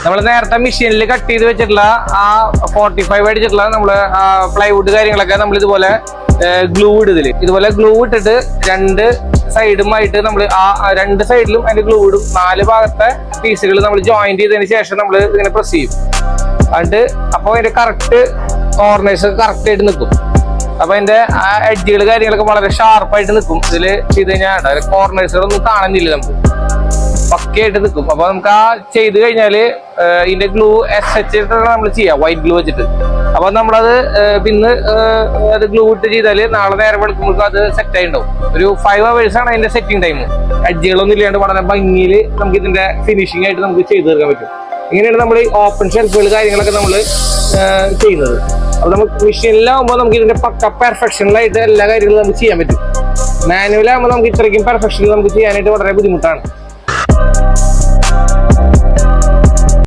നമ്മൾ നേരത്തെ മെഷീനിൽ കട്ട് ചെയ്ത് വെച്ചിട്ടുള്ള ആ 45 അടിച്ചിട്ടുള്ള നമ്മള് പ്ലൈവുഡ് കാര്യങ്ങളൊക്കെ നമ്മൾ ഇതുപോലെ ഗ്ലൂ ഇടുതില് ഇതുപോലെ ഗ്ലൂ ഇട്ടിട്ട് രണ്ട് സൈഡുമായിട്ട് നമ്മൾ ആ രണ്ട് സൈഡിലും അതിന്റെ ഗ്ലൂ ഇടും. 4 ഭാഗത്തെ പീസുകൾ നമ്മൾ ജോയിന്റ് ചെയ്തതിന് ശേഷം നമ്മൾ ഇങ്ങനെ പ്രസ് ചെയ്യും. എന്നിട്ട് അപ്പോൾ അതിന്റെ കറക്റ്റ് കോർണേഴ്സ് കറക്റ്റ് ആയിട്ട് നിൽക്കും. അപ്പൊ അതിന്റെ ആ എഡ്ജുകൾ കാര്യങ്ങളൊക്കെ വളരെ ഷാർപ്പായിട്ട് നിൽക്കും. ഇതില് ചെയ്ത് കഴിഞ്ഞാൽ കോർണേഴ്സുകളൊന്നും കാണുന്നില്ല, നമുക്ക് പക്കയായിട്ട് നിൽക്കും. അപ്പൊ നമുക്ക് ആ ചെയ്ത് കഴിഞ്ഞാല് ഇതിന്റെ ഗ്ലൂ SH നമ്മൾ ചെയ്യാം, വൈറ്റ് ഗ്ലൂ വെച്ചിട്ട്. അപ്പൊ നമ്മളത് പിന്നെ അത് ഗ്ലൂ ഇട്ട് ചെയ്താല് നാളെ നേരം വെളുക്കുമ്പോൾ അത് സെറ്റ് ആയിട്ടുണ്ടാവും. ഒരു 5 hours ആണ് അതിന്റെ സെറ്റിംഗ് ടൈം. എഡ്ജുകളൊന്നും ഇല്ലാണ്ട് വളരെ ഭംഗിയിൽ നമുക്ക് ഇതിന്റെ ഫിനിഷിംഗ് ആയിട്ട് നമുക്ക് ചെയ്ത് തീർക്കാൻ പറ്റും. ഇങ്ങനെയാണ് നമ്മൾ ഈ ഓപ്പൺ ഷെൽഫുകൾ കാര്യങ്ങളൊക്കെ നമ്മൾ ചെയ്യുന്നത്. അപ്പൊ നമുക്ക് മെഷീനിലാവുമ്പോൾ നമുക്ക് ഇതിന്റെ പക്ക പെർഫെക്ഷനിലായിട്ട് എല്ലാ കാര്യങ്ങളും നമുക്ക് ചെയ്യാൻ പറ്റും. മാനുവലാകുമ്പോൾ നമുക്ക് ഇത്രയ്ക്കും പെർഫെക്ഷനിൽ നമുക്ക് ചെയ്യാനായിട്ട് വളരെ ബുദ്ധിമുട്ടാണ്.